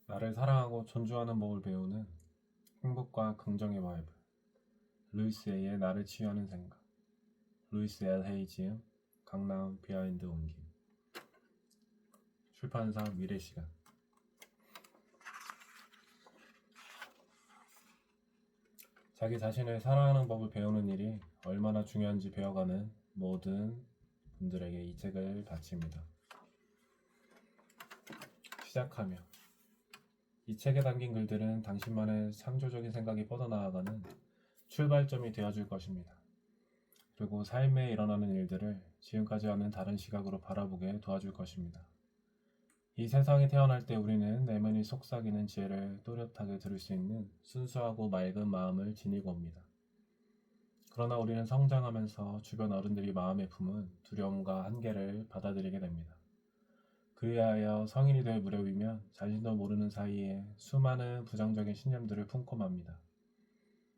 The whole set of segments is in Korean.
나를 사랑하고 존중하는 법을 배우는 행복과 긍정의 바이블. 루이스 A의 나를 치유하는 생각. 루이스 L 헤이 지음, 강남 비하인드 옮김. 출판사 미래시간. 자기 자신을 사랑하는 법을 배우는 일이 얼마나 중요한지 배워가는 모든 분들에게 이 책을 바칩니다. 시작하며 이 책에 담긴 글들은 당신만의 창조적인 생각이 뻗어나가는 출발점이 되어줄 것입니다. 그리고 삶에 일어나는 일들을 지금까지와는 다른 시각으로 바라보게 도와줄 것입니다. 이 세상에 태어날 때 우리는 내면이 속삭이는 지혜를 또렷하게 들을 수 있는 순수하고 맑은 마음을 지니고 옵니다. 그러나 우리는 성장하면서 주변 어른들이 마음에 품은 두려움과 한계를 받아들이게 됩니다. 그리하여 성인이 될 무렵이면 자신도 모르는 사이에 수많은 부정적인 신념들을 품고 맙니다.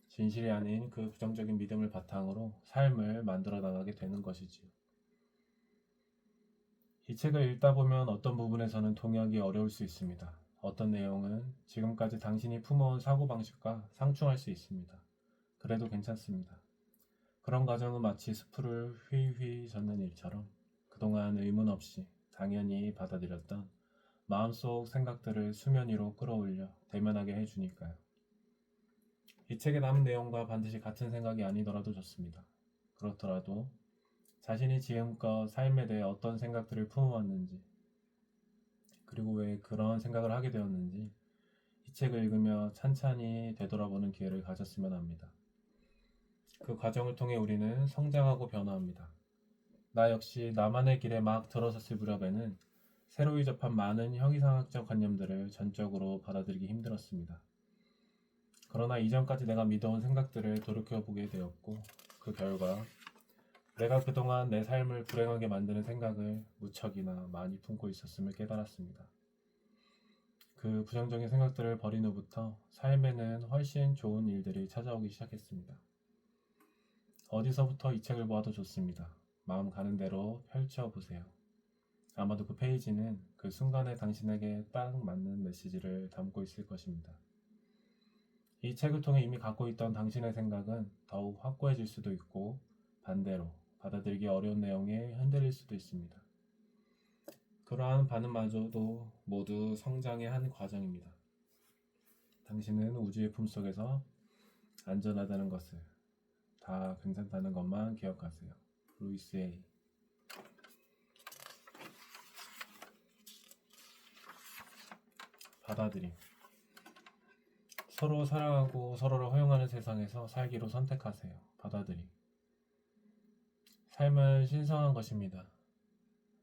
진실이 아닌 그 부정적인 믿음을 바탕으로 삶을 만들어 나가게 되는 것이지요. 이 책을 읽다 보면 어떤 부분에서는 동의하기 어려울 수 있습니다. 어떤 내용은 지금까지 당신이 품어온 사고방식과 상충할 수 있습니다. 그래도 괜찮습니다. 그런 과정은 마치 숯불을 휘휘 젓는 일처럼 그동안 의문 없이 당연히 받아들였던 마음속 생각들을 수면 위로 끌어올려 대면하게 해주니까요. 이 책에 담은 내용과 반드시 같은 생각이 아니더라도 좋습니다. 그렇더라도 자신이 지금껏 삶에 대해 어떤 생각들을 품어왔는지, 그리고 왜 그런 생각을 하게 되었는지 이 책을 읽으며 찬찬히 되돌아보는 기회를 가졌으면 합니다. 그 과정을 통해 우리는 성장하고 변화합니다. 나 역시 나만의 길에 막 들어섰을 무렵에는 새로이 접한 많은 형이상학적 관념들을 전적으로 받아들이기 힘들었습니다. 그러나 이전까지 내가 믿어온 생각들을 돌이켜보게 되었고 그 결과 내가 그동안 내 삶을 불행하게 만드는 생각을 무척이나 많이 품고 있었음을 깨달았습니다. 그 부정적인 생각들을 버린 후부터 삶에는 훨씬 좋은 일들이 찾아오기 시작했습니다. 어디서부터 이 책을 보아도 좋습니다. 마음 가는 대로 펼쳐보세요. 아마도 그 페이지는 그 순간에 당신에게 딱 맞는 메시지를 담고 있을 것입니다. 이 책을 통해 이미 갖고 있던 당신의 생각은 더욱 확고해질 수도 있고 반대로 받아들이기 어려운 내용에 흔들릴 수도 있습니다. 그러한 반응마저도 모두 성장의 한 과정입니다. 당신은 우주의 품속에서 안전하다는 것을, 다 괜찮다는 것만 기억하세요. 루이스 A. 받아들임. 서로 사랑하고 서로를 허용하는 세상에서 살기로 선택하세요. 받아들임. 삶은 신성한 것입니다.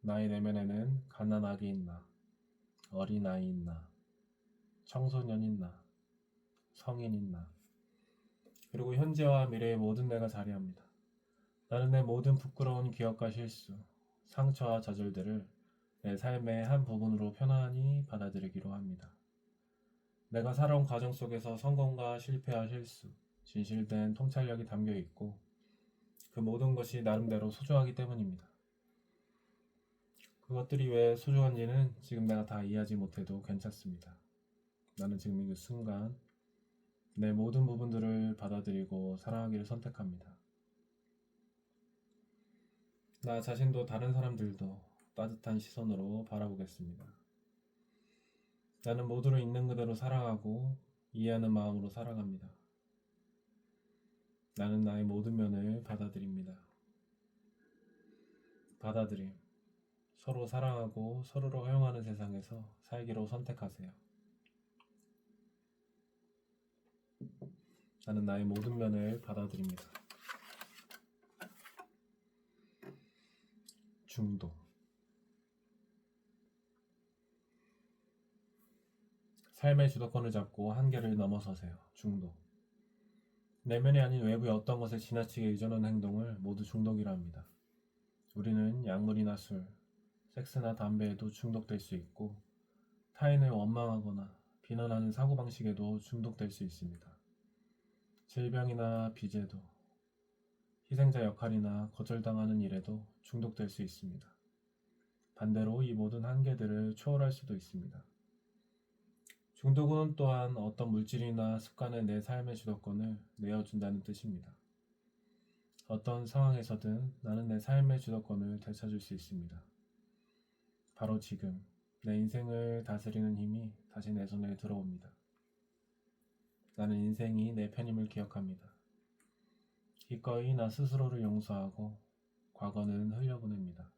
나의 내면에는 갓난아기 있나, 어린아이 있나, 청소년 있나, 성인 있나, 그리고 현재와 미래의 모든 내가 자리합니다. 나는 내 모든 부끄러운 기억과 실수, 상처와 좌절들을 내 삶의 한 부분으로 편안히 받아들이기로 합니다. 내가 살아온 과정 속에서 성공과 실패와 실수, 진실된 통찰력이 담겨 있고 그 모든 것이 나름대로 소중하기 때문입니다. 그것들이 왜 소중한지는 지금 내가 다 이해하지 못해도 괜찮습니다. 나는 지금 이 순간 내 모든 부분들을 받아들이고 사랑하기를 선택합니다. 나 자신도 다른 사람들도 따뜻한 시선으로 바라보겠습니다. 나는 모두를 있는 그대로 사랑하고 이해하는 마음으로 살아갑니다. 나는 나의 모든 면을 받아들입니다. 받아들임. 서로 사랑하고 서로를 허용하는 세상에서 살기로 선택하세요. 나는 나의 모든 면을 받아들입니다. 중도. 삶의 주도권을 잡고 한계를 넘어서세요. 중도. 내면이 아닌 외부의 어떤 것에 지나치게 의존하는 행동을 모두 중독이라 합니다. 우리는 약물이나 술, 섹스나 담배에도 중독될 수 있고 타인을 원망하거나 비난하는 사고방식에도 중독될 수 있습니다. 질병이나 비제도, 희생자 역할이나 거절당하는 일에도 중독될 수 있습니다. 반대로 이 모든 한계들을 초월할 수도 있습니다. 중독은 또한 어떤 물질이나 습관에 내 삶의 주도권을 내어준다는 뜻입니다. 어떤 상황에서든 나는 내 삶의 주도권을 되찾을 수 있습니다. 바로 지금 내 인생을 다스리는 힘이 다시 내 손에 들어옵니다. 나는 인생이 내 편임을 기억합니다. 기꺼이 나 스스로를 용서하고 과거는 흘려보냅니다.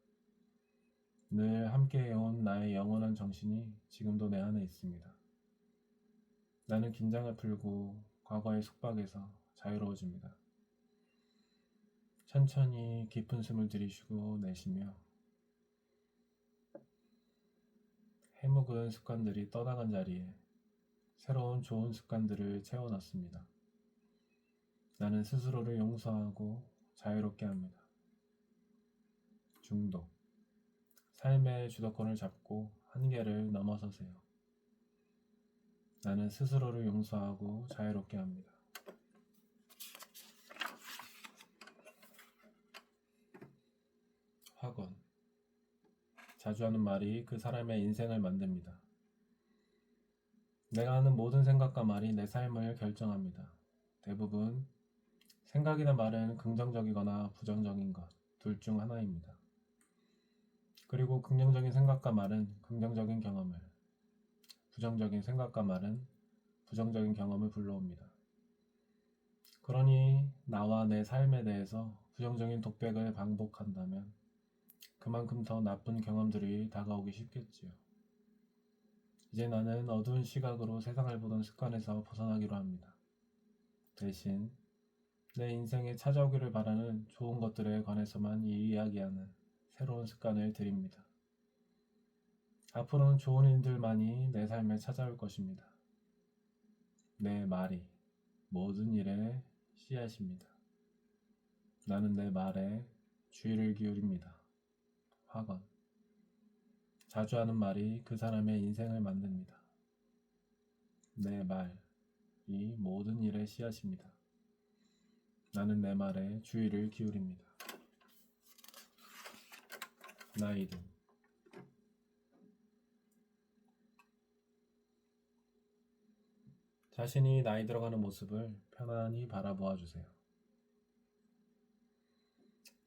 늘 함께해온 나의 영원한 정신이 지금도 내 안에 있습니다. 나는 긴장을 풀고 과거의 속박에서 자유로워집니다. 천천히 깊은 숨을 들이쉬고 내쉬며 해묵은 습관들이 떠나간 자리에 새로운 좋은 습관들을 채워넣습니다. 나는 스스로를 용서하고 자유롭게 합니다. 중독. 삶의 주도권을 잡고 한계를 넘어서세요. 나는 스스로를 용서하고 자유롭게 합니다. 확언. 자주 하는 말이 그 사람의 인생을 만듭니다. 내가 하는 모든 생각과 말이 내 삶을 결정합니다. 대부분 생각이나 말은 긍정적이거나 부정적인 것, 둘 중 하나입니다. 그리고 긍정적인 생각과 말은 긍정적인 경험을, 부정적인 생각과 말은 부정적인 경험을 불러옵니다. 그러니 나와 내 삶에 대해서 부정적인 독백을 반복한다면 그만큼 더 나쁜 경험들이 다가오기 쉽겠지요. 이제 나는 어두운 시각으로 세상을 보던 습관에서 벗어나기로 합니다. 대신 내 인생에 찾아오기를 바라는 좋은 것들에 관해서만 이야기하는 새로운 습관을 들입니다. 앞으로는 좋은 일들만이 내 삶에 찾아올 것입니다. 내 말이 모든 일의 씨앗입니다. 나는 내 말에 주의를 기울입니다. 확언. 자주 하는 말이 그 사람의 인생을 만듭니다. 내 말이 모든 일의 씨앗입니다. 나는 내 말에 주의를 기울입니다. 나이든. 자신이 나이 들어가는 모습을 편안히 바라보아 주세요.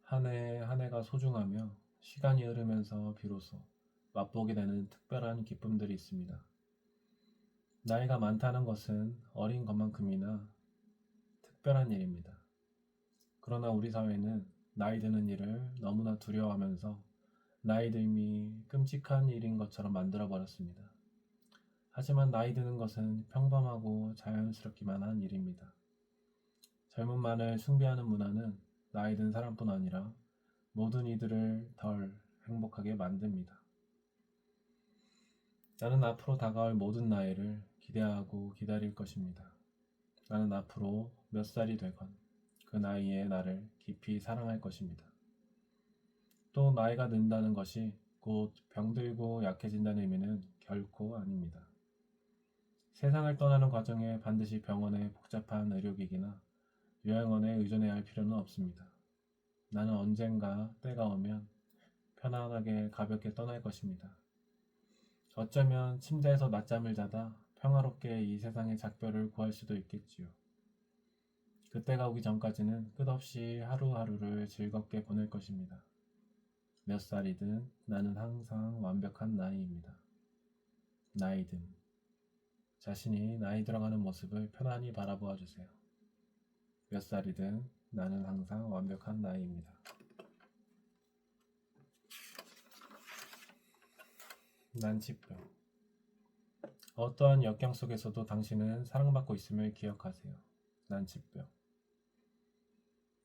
한 해 한 해가 소중하며 시간이 흐르면서 비로소 맛보게 되는 특별한 기쁨들이 있습니다. 나이가 많다는 것은 어린 것만큼이나 특별한 일입니다. 그러나 우리 사회는 나이 드는 일을 너무나 두려워하면서 나이 듦이 끔찍한 일인 것처럼 만들어버렸습니다. 하지만 나이 드는 것은 평범하고 자연스럽기만 한 일입니다. 젊음만을 숭배하는 문화는 나이 든 사람뿐 아니라 모든 이들을 덜 행복하게 만듭니다. 나는 앞으로 다가올 모든 나이를 기대하고 기다릴 것입니다. 나는 앞으로 몇 살이 되건 그 나이에 나를 깊이 사랑할 것입니다. 또 나이가 든다는 것이 곧 병들고 약해진다는 의미는 결코 아닙니다. 세상을 떠나는 과정에 반드시 병원의 복잡한 의료기기나 요양원에 의존해야 할 필요는 없습니다. 나는 언젠가 때가 오면 편안하게 가볍게 떠날 것입니다. 어쩌면 침대에서 낮잠을 자다 평화롭게 이 세상의 작별을 구할 수도 있겠지요. 그때가 오기 전까지는 끝없이 하루하루를 즐겁게 보낼 것입니다. 몇 살이든 나는 항상 완벽한 나이입니다. 나이든. 자신이 나이 들어가는 모습을 편안히 바라보아 주세요. 몇 살이든 나는 항상 완벽한 나이입니다. 난치병. 어떠한 역경 속에서도 당신은 사랑받고 있음을 기억하세요. 난치병.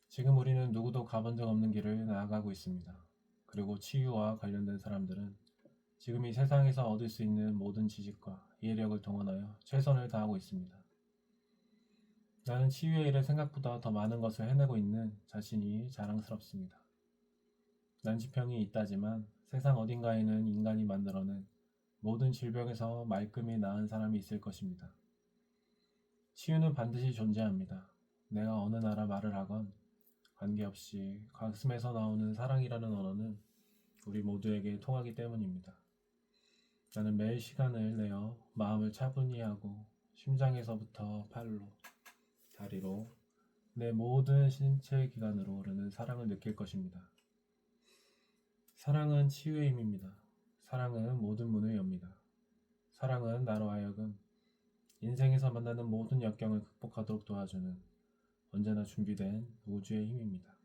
지금 우리는 누구도 가본 적 없는 길을 나아가고 있습니다. 그리고 치유와 관련된 사람들은 지금 이 세상에서 얻을 수 있는 모든 지식과 이해력을 동원하여 최선을 다하고 있습니다. 나는 치유의 일에 생각보다 더 많은 것을 해내고 있는 자신이 자랑스럽습니다. 난치병이 있다지만 세상 어딘가에는 인간이 만들어낸 모든 질병에서 말끔히 나은 사람이 있을 것입니다. 치유는 반드시 존재합니다. 내가 어느 나라 말을 하건 관계없이 가슴에서 나오는 사랑이라는 언어는 우리 모두에게 통하기 때문입니다. 나는 매일 시간을 내어 마음을 마음을 차분히 하고 심장에서부터 팔로, 다리로, 내 모든 신체 기관으로 흐르는 사랑을 느낄 것입니다. 사랑은 치유의 힘입니다. 사랑은 모든 문을 엽니다. 사랑은 나로 하여금 인생에서 만나는 모든 역경을 극복하도록 도와주는 언제나 준비된 우주의 힘입니다.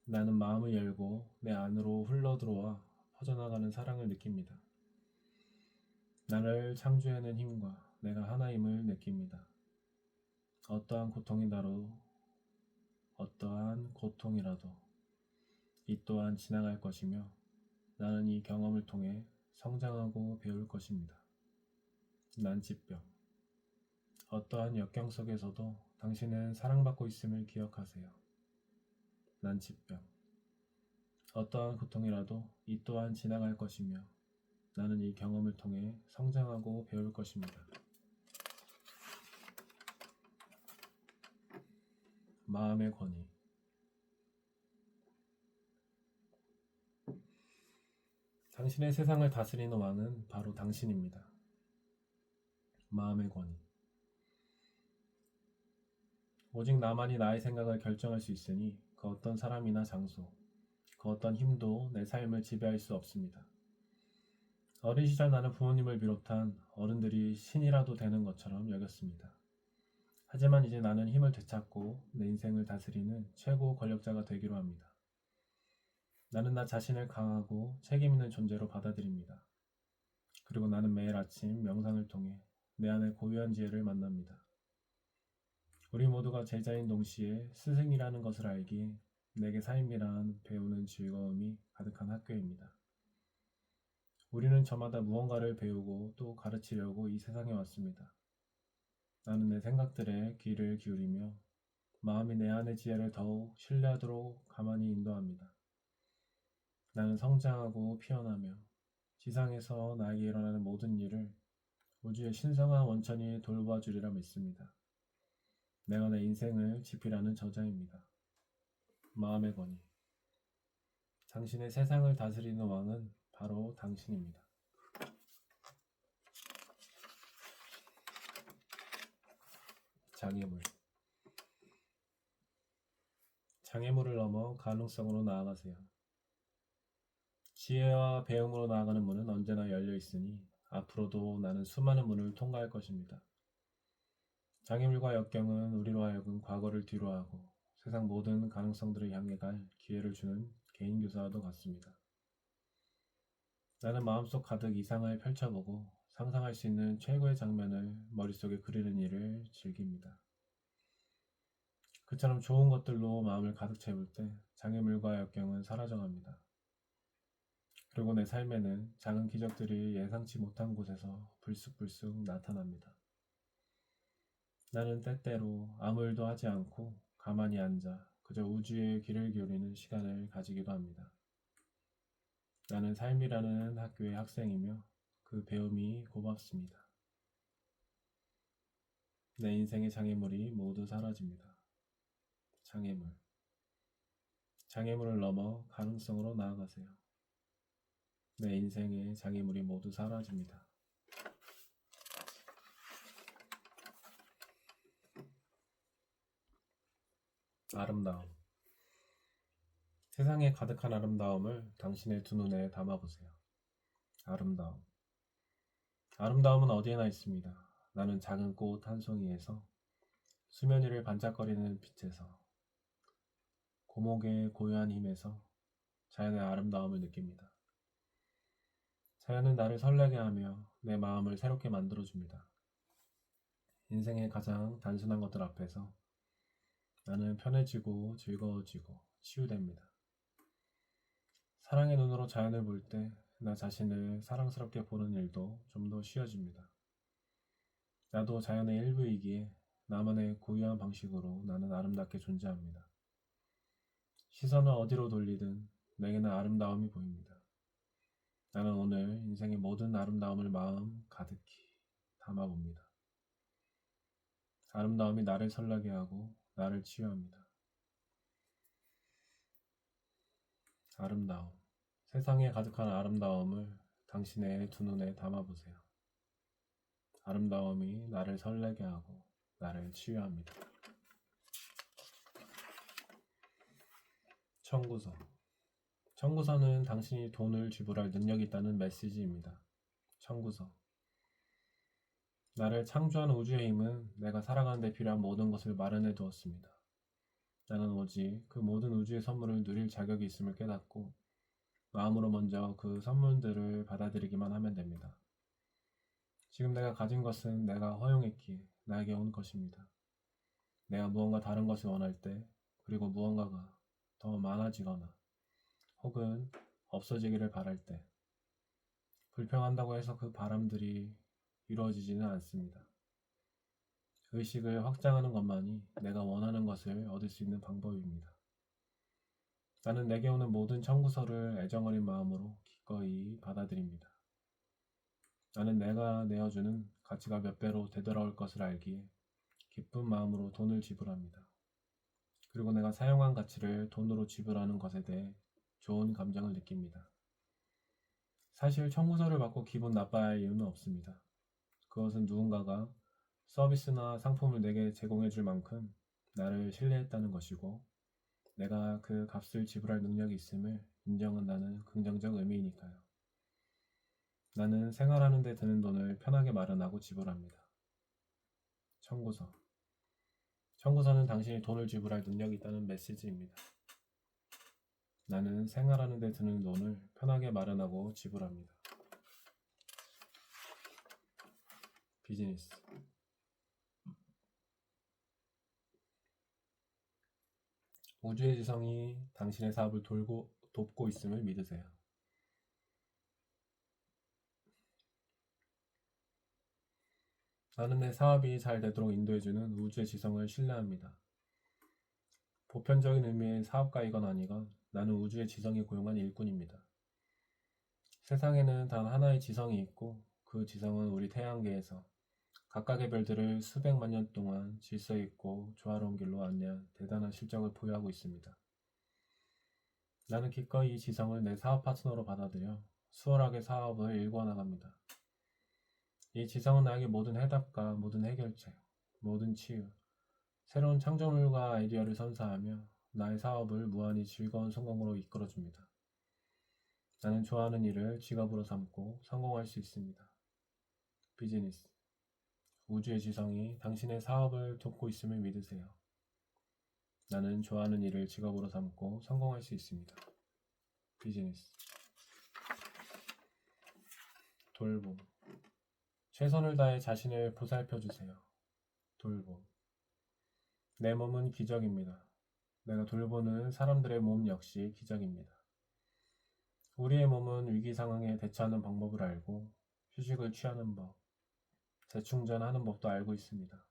나는 마음을 열고 내 안으로 흘러들어와 퍼져나가는 사랑을 느낍니다. 나를 창조해낸 힘과 내가 하나임을 느낍니다. 어떠한 고통이라도 이 또한 지나갈 것이며 나는 이 경험을 통해 성장하고 배울 것입니다. 난치병. 어떠한 역경 속에서도 당신은 사랑받고 있음을 기억하세요. 난치병. 어떠한 고통이라도 이 또한 지나갈 것이며 나는 이 경험을 통해 성장하고 배울 것입니다. 마음의 권위. 당신의 세상을 다스리는 왕은 바로 당신입니다. 마음의 권위. 오직 나만이 나의 생각을 결정할 수 있으니 그 어떤 사람이나 장소, 그 어떤 힘도 내 삶을 지배할 수 없습니다. 어린 시절 나는 부모님을 비롯한 어른들이 신이라도 되는 것처럼 여겼습니다. 하지만 이제 나는 힘을 되찾고 내 인생을 다스리는 최고 권력자가 되기로 합니다. 나는 나 자신을 강하고 책임있는 존재로 받아들입니다. 그리고 나는 매일 아침 명상을 통해 내 안의 고유한 지혜를 만납니다. 우리 모두가 제자인 동시에 스승이라는 것을 알기에 내게 삶이란 배우는 즐거움이 가득한 학교입니다. 우리는 저마다 무언가를 배우고 또 가르치려고 이 세상에 왔습니다. 나는 내 생각들에 귀를 기울이며 마음이 내 안의 지혜를 더욱 신뢰하도록 가만히 인도합니다. 나는 성장하고 피어나며 지상에서 나에게 일어나는 모든 일을 우주의 신성한 원천이 돌봐주리라 믿습니다. 내가 내 인생을 지피라는 저자입니다. 마음의 권위. 당신의 세상을 다스리는 왕은 바로 당신입니다. 장애물. 장애물을 넘어 가능성으로 나아가세요. 지혜와 배움으로 나아가는 문은 언제나 열려 있으니 앞으로도 나는 수많은 문을 통과할 것입니다. 장애물과 역경은 우리로 하여금 과거를 뒤로하고 세상 모든 가능성들을 향해 갈 기회를 주는 개인교사와도 같습니다. 나는 마음속 가득 이상을 펼쳐보고 상상할 수 있는 최고의 장면을 머릿속에 그리는 일을 즐깁니다. 그처럼 좋은 것들로 마음을 가득 채울 때 장애물과 역경은 사라져갑니다. 그리고 내 삶에는 작은 기적들이 예상치 못한 곳에서 불쑥불쑥 나타납니다. 나는 때때로 아무 일도 하지 않고 가만히 앉아 그저 우주에 귀를 기울이는 시간을 가지기도 합니다. 나는 삶이라는 학교의 학생이며 그 배움이 고맙습니다. 내 인생의 장애물이 모두 사라집니다. 장애물. 장애물을 넘어 가능성으로 나아가세요. 내 인생의 장애물이 모두 사라집니다. 아름다움. 세상에 가득한 아름다움을 당신의 두 눈에 담아보세요. 아름다움. 아름다움은 어디에나 있습니다. 나는 작은 꽃 한 송이에서 수면 위를 반짝거리는 빛에서 고목의 고요한 힘에서 자연의 아름다움을 느낍니다. 자연은 나를 설레게 하며 내 마음을 새롭게 만들어줍니다. 인생의 가장 단순한 것들 앞에서 나는 편해지고 즐거워지고 치유됩니다. 사랑의 눈으로 자연을 볼 때 나 자신을 사랑스럽게 보는 일도 좀 더 쉬워집니다. 나도 자연의 일부이기에 나만의 고유한 방식으로 나는 아름답게 존재합니다. 시선을 어디로 돌리든 내게는 아름다움이 보입니다. 나는 오늘 인생의 모든 아름다움을 마음 가득히 담아봅니다. 아름다움이 나를 설레게 하고 나를 치유합니다. 아름다움. 세상에 가득한 아름다움을 당신의 두 눈에 담아보세요. 아름다움이 나를 설레게 하고 나를 치유합니다. 청구서. 청구서는 당신이 돈을 지불할 능력이 있다는 메시지입니다. 청구서. 나를 창조한 우주의 힘은 내가 살아가는 데 필요한 모든 것을 마련해 두었습니다. 나는 오직 그 모든 우주의 선물을 누릴 자격이 있음을 깨닫고 마음으로 먼저 그 선물들을 받아들이기만 하면 됩니다. 지금 내가 가진 것은 내가 허용했기에 나에게 온 것입니다. 내가 무언가 다른 것을 원할 때, 그리고 무언가가 더 많아지거나 혹은 없어지기를 바랄 때, 불평한다고 해서 그 바람들이 이루어지지는 않습니다. 의식을 확장하는 것만이 내가 원하는 것을 얻을 수 있는 방법입니다. 나는 내게 오는 모든 청구서를 애정어린 마음으로 기꺼이 받아들입니다. 나는 내가 내어주는 가치가 몇 배로 되돌아올 것을 알기에 기쁜 마음으로 돈을 지불합니다. 그리고 내가 사용한 가치를 돈으로 지불하는 것에 대해 좋은 감정을 느낍니다. 사실 청구서를 받고 기분 나빠야 할 이유는 없습니다. 그것은 누군가가 서비스나 상품을 내게 제공해 줄 만큼 나를 신뢰했다는 것이고 내가 그 값을 지불할 능력이 있음을 인정한다는 긍정적 의미이니까요. 나는 생활하는 데 드는 돈을 편하게 마련하고 지불합니다. 청구서. 청구서는 당신이 돈을 지불할 능력이 있다는 메시지입니다. 나는 생활하는 데 드는 돈을 편하게 마련하고 지불합니다. 비즈니스. 우주의 지성이 당신의 사업을 돕고 있음을 믿으세요. 나는 내 사업이 잘 되도록 인도해주는 우주의 지성을 신뢰합니다. 보편적인 의미의 사업가이건 아니건 나는 우주의 지성이 고용한 일꾼입니다. 세상에는 단 하나의 지성이 있고 그 지성은 우리 태양계에서 각각의 별들을 수백만 년 동안 질서 있고 조화로운 길로 안내한 대단한 실적을 보유하고 있습니다. 나는 기꺼이 이 지성을 내 사업 파트너로 받아들여 수월하게 사업을 일궈나갑니다. 이 지성은 나에게 모든 해답과 모든 해결책, 모든 치유, 새로운 창조물과 아이디어를 선사하며 나의 사업을 무한히 즐거운 성공으로 이끌어줍니다. 나는 좋아하는 일을 직업으로 삼고 성공할 수 있습니다. 비즈니스. 우주의 지성이 당신의 사업을 돕고 있음을 믿으세요. 나는 좋아하는 일을 직업으로 삼고 성공할 수 있습니다. 비즈니스. 돌봄. 최선을 다해 자신을 보살펴주세요. 돌봄. 내 몸은 기적입니다. 내가 돌보는 사람들의 몸 역시 기적입니다. 우리의 몸은 위기 상황에 대처하는 방법을 알고 휴식을 취하는 법, 재충전하는 법도 알고 있습니다.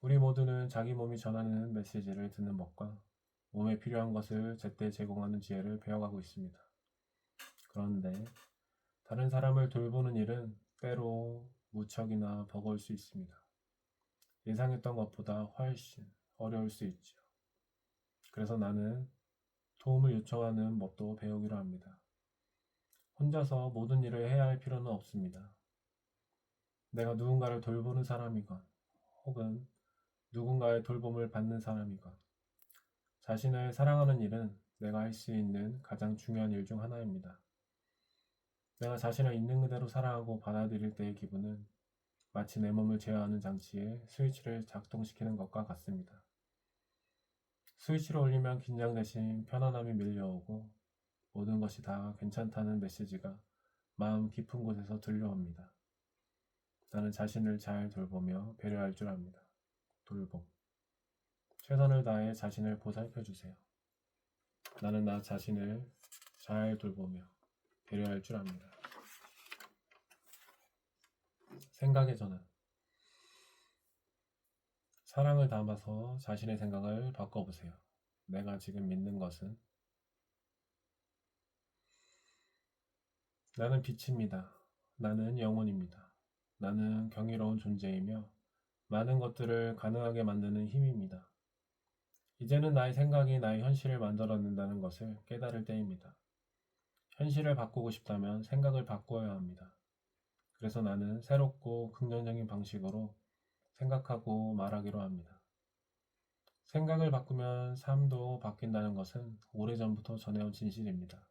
우리 모두는 자기 몸이 전하는 메시지를 듣는 법과 몸에 필요한 것을 제때 제공하는 지혜를 배워가고 있습니다. 그런데 다른 사람을 돌보는 일은 때로 무척이나 버거울 수 있습니다. 예상했던 것보다 훨씬 어려울 수 있죠. 그래서 나는 도움을 요청하는 법도 배우기로 합니다. 혼자서 모든 일을 해야 할 필요는 없습니다. 내가 누군가를 돌보는 사람이건 혹은 누군가의 돌봄을 받는 사람이건 자신을 사랑하는 일은 내가 할 수 있는 가장 중요한 일 중 하나입니다. 내가 자신을 있는 그대로 사랑하고 받아들일 때의 기분은 마치 내 몸을 제어하는 장치에 스위치를 작동시키는 것과 같습니다. 스위치를 올리면 긴장 대신 편안함이 밀려오고 모든 것이 다 괜찮다는 메시지가 마음 깊은 곳에서 들려옵니다. 나는 자신을 잘 돌보며 배려할 줄 압니다. 돌봄. 최선을 다해 자신을 보살펴주세요. 나는 나 자신을 잘 돌보며 배려할 줄 압니다. 생각의 전환. 사랑을 담아서 자신의 생각을 바꿔보세요. 내가 지금 믿는 것은 나는 빛입니다. 나는 영혼입니다. 나는 경이로운 존재이며 많은 것들을 가능하게 만드는 힘입니다. 이제는 나의 생각이 나의 현실을 만들어낸다는 것을 깨달을 때입니다. 현실을 바꾸고 싶다면 생각을 바꿔야 합니다. 그래서 나는 새롭고 긍정적인 방식으로 생각하고 말하기로 합니다. 생각을 바꾸면 삶도 바뀐다는 것은 오래전부터 전해온 진실입니다.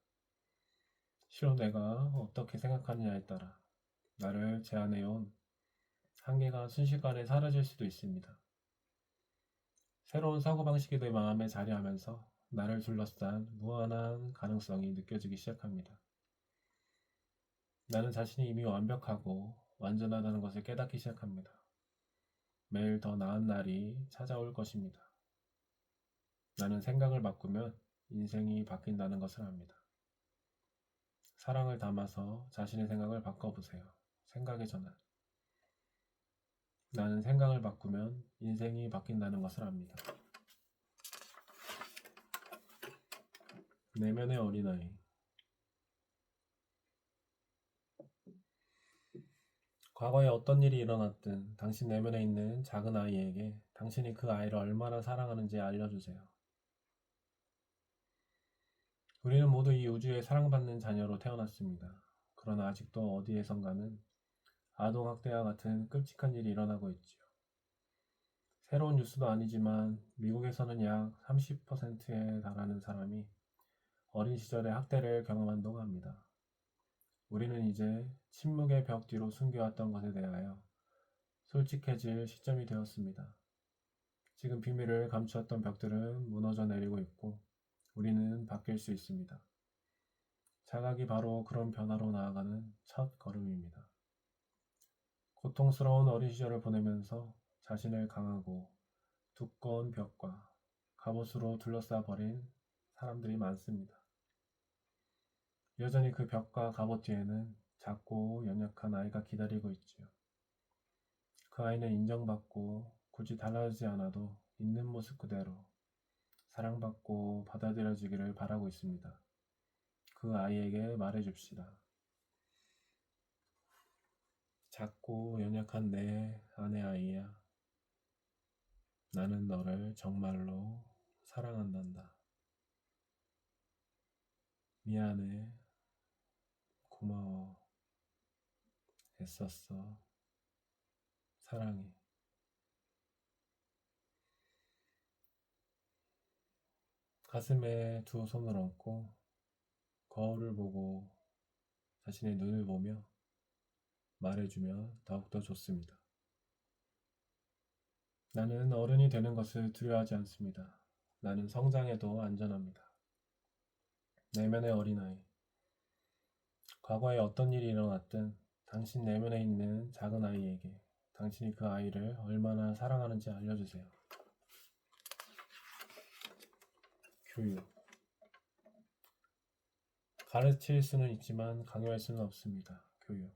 실로 내가 어떻게 생각하느냐에 따라 나를 제한해온 한계가 순식간에 사라질 수도 있습니다. 새로운 사고방식이 내 마음에 자리하면서 나를 둘러싼 무한한 가능성이 느껴지기 시작합니다. 나는 자신이 이미 완벽하고 완전하다는 것을 깨닫기 시작합니다. 매일 더 나은 날이 찾아올 것입니다. 나는 생각을 바꾸면 인생이 바뀐다는 것을 압니다. 사랑을 담아서 자신의 생각을 바꿔보세요. 생각의 전환. 나는 생각을 바꾸면 인생이 바뀐다는 것을 압니다. 내면의 어린아이. 과거에 어떤 일이 일어났든 당신 내면에 있는 작은 아이에게 당신이 그 아이를 얼마나 사랑하는지 알려주세요. 우리는 모두 이 우주에 사랑받는 자녀로 태어났습니다. 그러나 아직도 어디에선가는 아동학대와 같은 끔찍한 일이 일어나고 있지요. 새로운 뉴스도 아니지만 미국에서는 약 30%에 달하는 사람이 어린 시절에 학대를 경험한다고 합니다. 우리는 이제 침묵의 벽 뒤로 숨겨왔던 것에 대하여 솔직해질 시점이 되었습니다. 지금 비밀을 감추었던 벽들은 무너져 내리고 있고 우리는 바뀔 수 있습니다. 자각이 바로 그런 변화로 나아가는 첫 걸음입니다. 고통스러운 어린 시절을 보내면서 자신을 강하고 두꺼운 벽과 갑옷으로 둘러싸 버린 사람들이 많습니다. 여전히 그 벽과 갑옷 뒤에는 작고 연약한 아이가 기다리고 있지요. 그 아이는 인정받고 굳이 달라지지 않아도 있는 모습 그대로 사랑받고 받아들여지기를 바라고 있습니다. 그 아이에게 말해줍시다. 작고 연약한 내 아내 아이야. 나는 너를 정말로 사랑한단다. 미안해. 고마워. 애썼어. 사랑해. 가슴에 두 손을 얹고 거울을 보고 자신의 눈을 보며 말해주면 더욱더 좋습니다. 나는 어른이 되는 것을 두려워하지 않습니다. 나는 성장해도 안전합니다. 내면의 어린아이. 과거에 어떤 일이 일어났든 당신 내면에 있는 작은 아이에게 당신이 그 아이를 얼마나 사랑하는지 알려주세요. 교육. 가르칠 수는 있지만 강요할 수는 없습니다. 교육.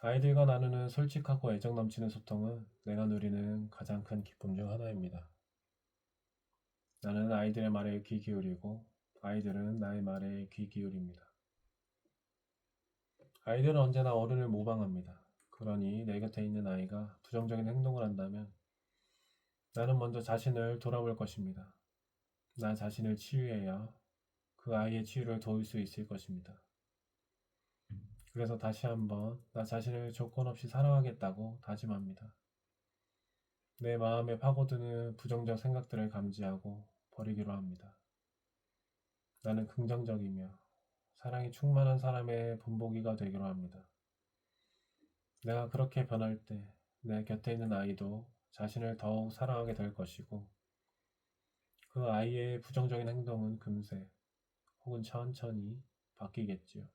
아이들과 나누는 솔직하고 애정 넘치는 소통은 내가 누리는 가장 큰 기쁨 중 하나입니다. 나는 아이들의 말에 귀 기울이고 아이들은 나의 말에 귀 기울입니다. 아이들은 언제나 어른을 모방합니다. 그러니 내 곁에 있는 아이가 부정적인 행동을 한다면 나는 먼저 자신을 돌아볼 것입니다. 나 자신을 치유해야 그 아이의 치유를 도울 수 있을 것입니다. 그래서 다시 한번 나 자신을 조건 없이 사랑하겠다고 다짐합니다. 내 마음에 파고드는 부정적 생각들을 감지하고 버리기로 합니다. 나는 긍정적이며 사랑이 충만한 사람의 본보기가 되기로 합니다. 내가 그렇게 변할 때 내 곁에 있는 아이도 자신을 더욱 사랑하게 될 것이고 그 아이의 부정적인 행동은 금세 혹은 천천히 바뀌겠지요.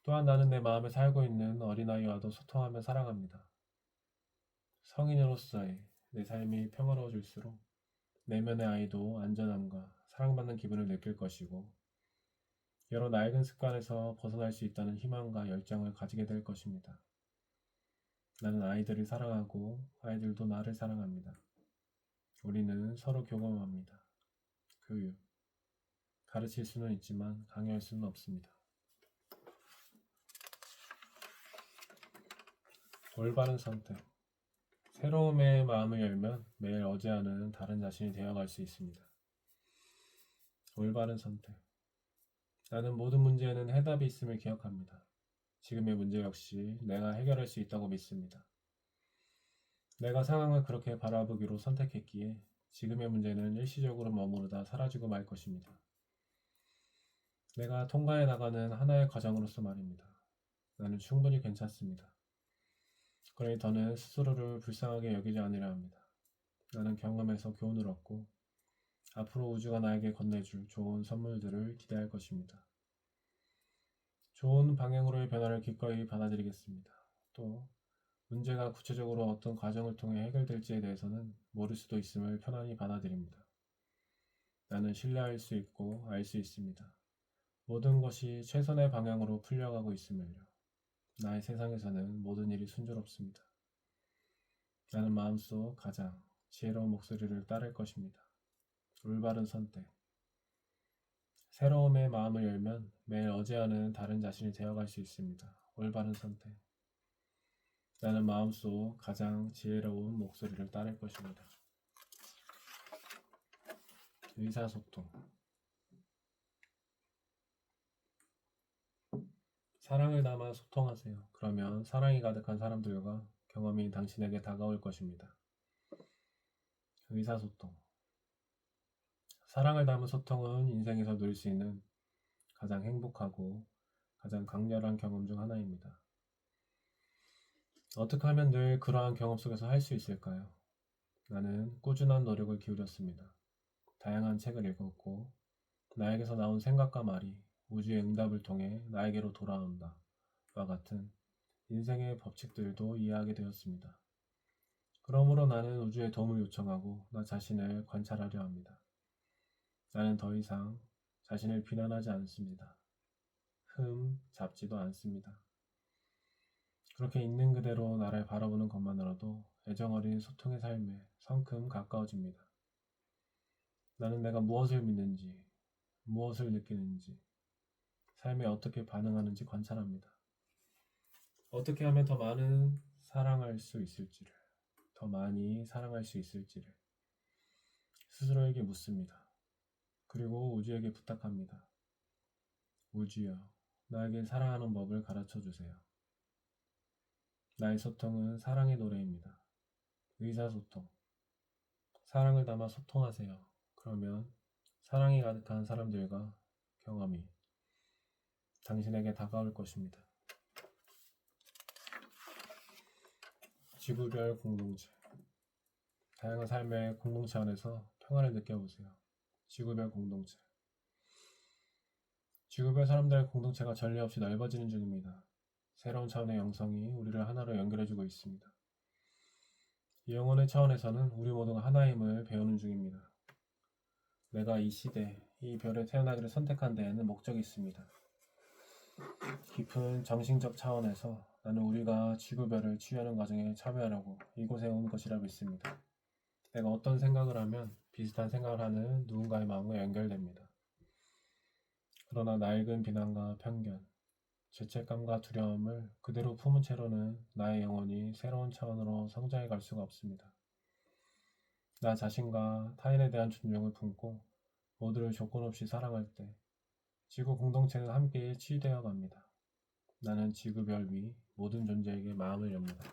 또한 나는 내 마음에 살고 있는 어린아이와도 소통하며 살아갑니다. 성인으로서의 내 삶이 평화로워질수록 내면의 아이도 안전함과 사랑받는 기분을 느낄 것이고 여러 낡은 습관에서 벗어날 수 있다는 희망과 열정을 가지게 될 것입니다. 나는 아이들을 사랑하고 아이들도 나를 사랑합니다. 우리는 서로 교감합니다. 교육. 가르칠 수는 있지만 강요할 수는 없습니다. 올바른 선택. 새로움의 마음을 열면 매일 어제와는 다른 자신이 되어갈 수 있습니다. 올바른 선택. 나는 모든 문제에는 해답이 있음을 기억합니다. 지금의 문제 역시 내가 해결할 수 있다고 믿습니다. 내가 상황을 그렇게 바라보기로 선택했기에 지금의 문제는 일시적으로 머무르다 사라지고 말 것입니다. 내가 통과해 나가는 하나의 과정으로서 말입니다. 나는 충분히 괜찮습니다. 그러니 더는 스스로를 불쌍하게 여기지 않으려 합니다. 나는 경험에서 교훈을 얻고 앞으로 우주가 나에게 건네줄 좋은 선물들을 기대할 것입니다. 좋은 방향으로의 변화를 기꺼이 받아들이겠습니다. 또 문제가 구체적으로 어떤 과정을 통해 해결될지에 대해서는 모를 수도 있음을 편안히 받아들입니다. 나는 신뢰할 수 있고 알 수 있습니다. 모든 것이 최선의 방향으로 풀려가고 있음을요. 나의 세상에서는 모든 일이 순조롭습니다. 나는 마음속 가장 지혜로운 목소리를 따를 것입니다. 올바른 선택. 새로움의 마음을 열면 매일 어제와는 다른 자신이 되어갈 수 있습니다. 올바른 선택. 나는 마음속 가장 지혜로운 목소리를 따를 것입니다. 의사소통. 사랑을 담아 소통하세요. 그러면 사랑이 가득한 사람들과 경험이 당신에게 다가올 것입니다. 의사소통. 사랑을 담은 소통은 인생에서 누릴 수 있는 가장 행복하고 가장 강렬한 경험 중 하나입니다. 어떻게 하면 늘 그러한 경험 속에서 할 수 있을까요? 나는 꾸준한 노력을 기울였습니다. 다양한 책을 읽었고 나에게서 나온 생각과 말이 우주의 응답을 통해 나에게로 돌아온다 와 같은 인생의 법칙들도 이해하게 되었습니다. 그러므로 나는 우주에 도움을 요청하고 나 자신을 관찰하려 합니다. 나는 더 이상 자신을 비난하지 않습니다. 잡지도 않습니다. 그렇게 있는 그대로 나를 바라보는 것만으로도 애정어린 소통의 삶에 성큼 가까워집니다. 나는 내가 무엇을 믿는지, 무엇을 느끼는지, 삶에 어떻게 반응하는지 관찰합니다. 어떻게 하면 더 많은 사랑할 수 있을지를, 더 많이 사랑할 수 있을지를 스스로에게 묻습니다. 그리고 우주에게 부탁합니다. 우주여, 나에게 사랑하는 법을 가르쳐 주세요. 나의 소통은 사랑의 노래입니다. 의사소통. 사랑을 담아 소통하세요. 그러면 사랑이 가득한 사람들과 경험이 당신에게 다가올 것입니다. 지구별 공동체. 다양한 삶의 공동체 안에서 평화를 느껴보세요. 지구별 공동체. 지구별 사람들의 공동체가 전례 없이 넓어지는 중입니다. 새로운 차원의 영성이 우리를 하나로 연결해주고 있습니다. 이 영혼의 차원에서는 우리 모두가 하나임을 배우는 중입니다. 내가 이 시대, 이 별에 태어나기를 선택한 데에는 목적이 있습니다. 깊은 정신적 차원에서 나는 우리가 지구별을 치유하는 과정에 참여하려고 이곳에 온 것이라 믿습니다. 내가 어떤 생각을 하면 비슷한 생각을 하는 누군가의 마음과 연결됩니다. 그러나 낡은 비난과 편견, 죄책감과 두려움을 그대로 품은 채로는 나의 영혼이 새로운 차원으로 성장해 갈 수가 없습니다. 나 자신과 타인에 대한 존중을 품고 모두를 조건 없이 사랑할 때 지구 공동체는 함께 치유되어 갑니다. 나는 지구별 위 모든 존재에게 마음을 엽니다.